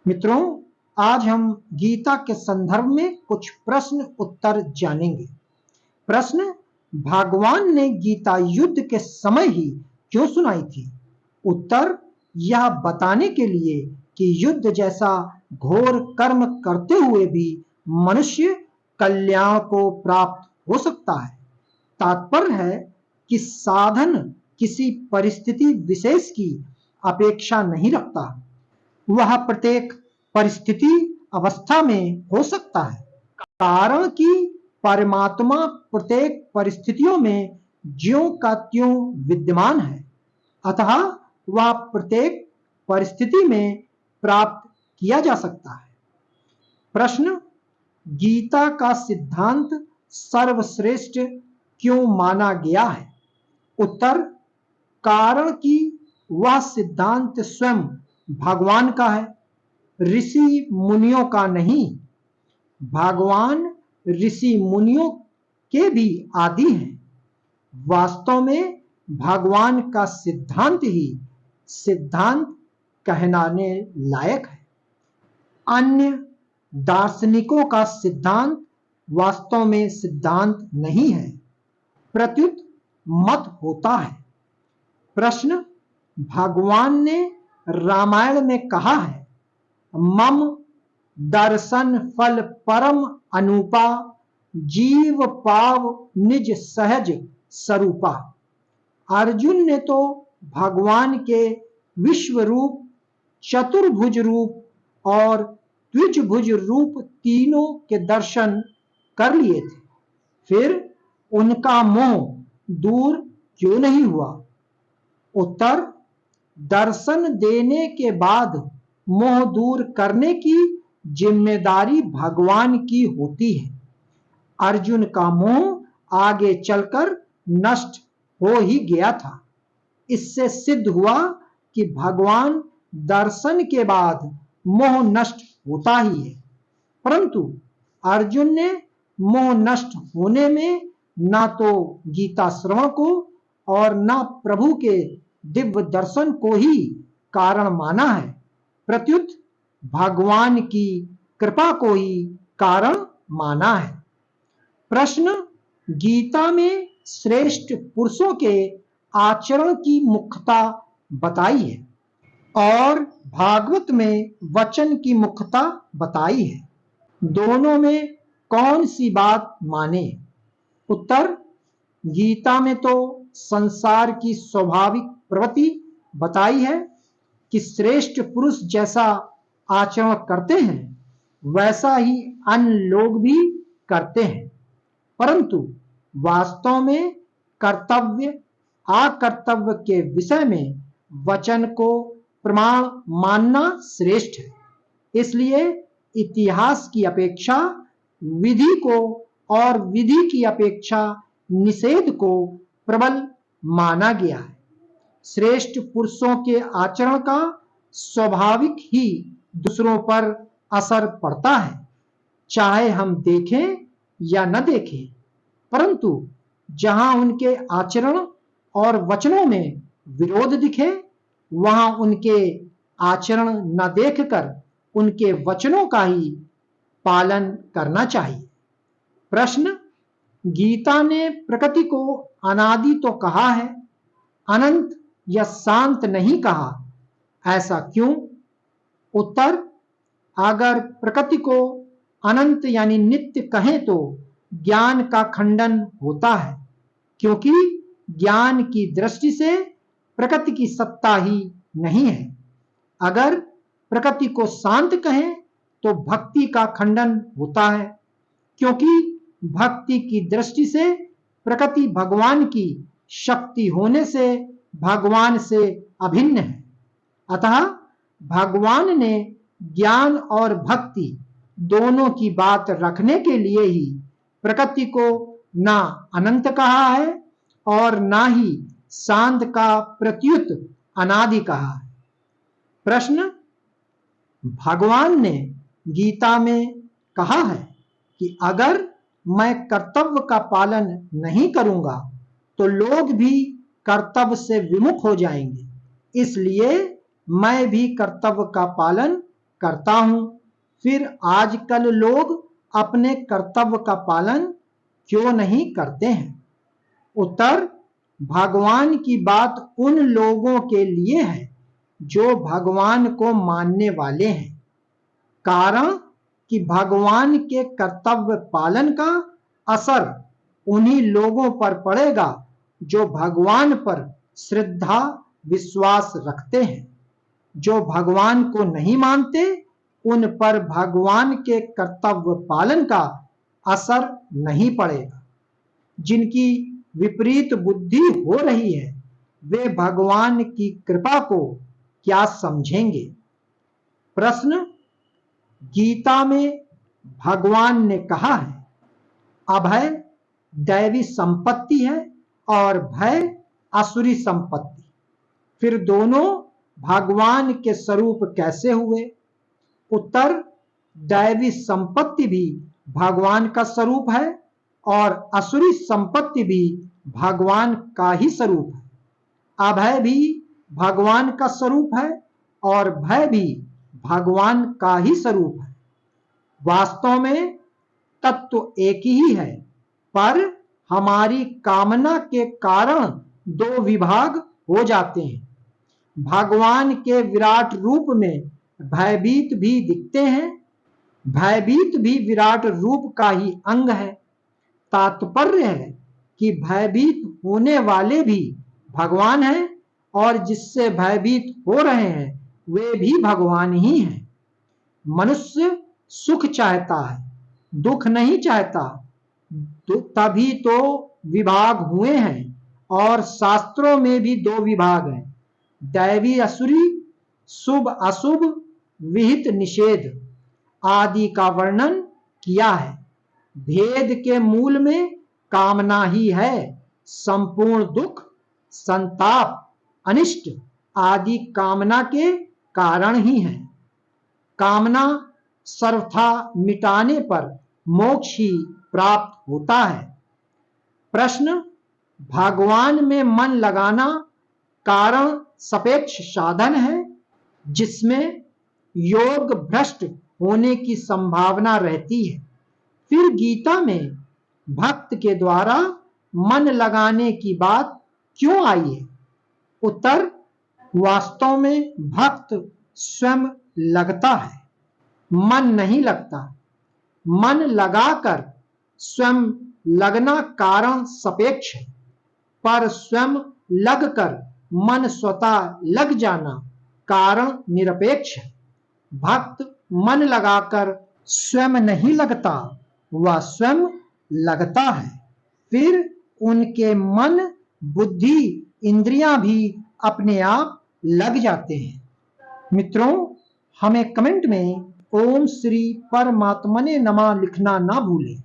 मित्रों, आज हम गीता के संदर्भ में कुछ प्रश्न उत्तर जानेंगे। प्रश्न: भगवान ने गीता युद्ध के समय ही क्यों सुनाई थी? उत्तर: यह बताने के लिए कि युद्ध जैसा घोर कर्म करते हुए भी मनुष्य कल्याण को प्राप्त हो सकता है। तात्पर्य है कि साधन किसी परिस्थिति विशेष की अपेक्षा नहीं रखता, वह प्रत्येक परिस्थिति अवस्था में हो सकता है, कारण कि परमात्मा प्रत्येक परिस्थितियों में ज्यों का त्यों विद्यमान है, अतः वह प्रत्येक परिस्थिति में प्राप्त किया जा सकता है। प्रश्न: गीता का सिद्धांत सर्वश्रेष्ठ क्यों माना गया है? उत्तर: कारण कि वह सिद्धांत स्वयं भगवान का है, ऋषि मुनियों का नहीं। भगवान ऋषि मुनियों के भी आदि हैं। वास्तव में भगवान का सिद्धांत ही सिद्धांत कहलाने लायक है। अन्य दार्शनिकों का सिद्धांत वास्तव में सिद्धांत नहीं है, प्रत्युत मत होता है। प्रश्न: भगवान ने रामायण में कहा है, मम दर्शन फल परम अनुपा, जीव पाव निज सहज स्वरूपा। अर्जुन ने तो भगवान के विश्व रूप, चतुर्भुज रूप और द्विजभुज रूप तीनों के दर्शन कर लिए थे, फिर उनका मोह दूर क्यों नहीं हुआ? उत्तर: दर्शन देने के बाद मोह दूर करने की जिम्मेदारी भगवान की होती है। अर्जुन का मोह आगे चलकर नष्ट हो ही गया था। इससे सिद्ध हुआ कि भगवान दर्शन के बाद मोह नष्ट होता ही है, परंतु अर्जुन ने मोह नष्ट होने में ना तो गीता श्रवण को और ना प्रभु के दिव्य दर्शन को ही कारण माना है, प्रत्युत भगवान की कृपा को ही कारण माना है। प्रश्न: गीता में श्रेष्ठ पुरुषों के आचरण की मुख्यता बताई है और भागवत में वचन की मुख्यता बताई है, दोनों में कौन सी बात माने? उत्तर: गीता में तो संसार की स्वाभाविक प्रवृत्ति बताई है कि श्रेष्ठ पुरुष जैसा आचरण करते हैं वैसा ही अन्य लोग भी करते हैं, परंतु वास्तव में कर्तव्य अकर्तव्य के विषय में वचन को प्रमाण मानना श्रेष्ठ है। इसलिए इतिहास की अपेक्षा विधि को और विधि की अपेक्षा निषेध को प्रबल माना गया है। श्रेष्ठ पुरुषों के आचरण का स्वाभाविक ही दूसरों पर असर पड़ता है, चाहे हम देखें या न देखें, परंतु जहां उनके आचरण और वचनों में विरोध दिखे, वहां उनके आचरण न देखकर उनके वचनों का ही पालन करना चाहिए। प्रश्न: गीता ने प्रकृति को अनादि तो कहा है, अनंत या शांत नहीं कहा, ऐसा क्यों? उत्तर: अगर प्रकृति को अनंत यानी नित्य कहें तो ज्ञान का खंडन होता है, क्योंकि ज्ञान की दृष्टि से प्रकृति की सत्ता ही नहीं है। अगर प्रकृति को शांत कहें तो भक्ति का खंडन होता है, क्योंकि भक्ति की दृष्टि से प्रकृति भगवान की शक्ति होने से भगवान से अभिन्न है। अतः भगवान ने ज्ञान और भक्ति दोनों की बात रखने के लिए ही प्रकृति को ना अनंत कहा है और ना ही शांत का प्रत्युत अनादि कहा है। प्रश्न: भगवान ने गीता में कहा है कि अगर मैं कर्तव्य का पालन नहीं करूंगा तो लोग भी कर्तव्य से विमुख हो जाएंगे, इसलिए मैं भी कर्तव्य का पालन करता हूं, फिर आजकल लोग अपने कर्तव्य का पालन क्यों नहीं करते हैं? उत्तर, भगवान की बात उन लोगों के लिए है जो भगवान को मानने वाले हैं। कारण कि भगवान के कर्तव्य पालन का असर उन्हीं लोगों पर पड़ेगा जो भगवान पर श्रद्धा विश्वास रखते हैं। जो भगवान को नहीं मानते, उन पर भगवान के कर्तव्य पालन का असर नहीं पड़ेगा। जिनकी विपरीत बुद्धि हो रही है, वे भगवान की कृपा को क्या समझेंगे? प्रश्न, गीता में भगवान ने कहा है, अभय दैवी संपत्ति है और भय आसुरी संपत्ति। फिर दोनों भगवान के स्वरूप कैसे हुए? उत्तर, दैवी संपत्ति भी भगवान का स्वरूप है और आसुरी संपत्ति भी भगवान का ही स्वरूप है। अभय भी भगवान का स्वरूप है और भय भी भगवान का ही स्वरूप है। वास्तव में तत्व एक ही है, पर हमारी कामना के कारण दो विभाग हो जाते हैं। भगवान के विराट रूप में भयभीत भी दिखते हैं। भयभीत भी विराट रूप का ही अंग है। तात्पर्य है कि भयभीत होने वाले भी भगवान हैं और जिससे भयभीत हो रहे हैं वे भी भगवान ही हैं। मनुष्य सुख चाहता है, दुख नहीं चाहता, तभी तो विभाग हुए हैं और शास्त्रों में भी दो विभाग हैं, दैवी असुरी, शुभ अशुभ, विहित निषेध आदि का वर्णन किया है। भेद के मूल में कामना ही है। संपूर्ण दुख, संताप, अनिष्ट आदि कामना के कारण ही है। कामना सर्वथा मिटाने पर मोक्ष ही प्राप्त होता है। प्रश्न, भगवान में मन लगाना कारण सापेक्ष साधन है जिसमें योग भ्रष्ट होने की संभावना रहती है। फिर गीता में भक्त के द्वारा मन लगाने की बात क्यों आई है? उत्तर, वास्तव में भक्त स्वयं लगता है, मन नहीं लगता। मन लगाकर स्वयं लगना कारण सापेक्ष है, पर स्वयं लगकर मन स्वतः लग जाना कारण निरपेक्ष है। भक्त मन लगाकर स्वयं नहीं लगता, वह स्वयं लगता है। फिर उनके मन, बुद्धि, इंद्रियां भी अपने आप लग जाते हैं। मित्रों, हमें कमेंट में ओम श्री परमात्मने नमः लिखना ना भूलें।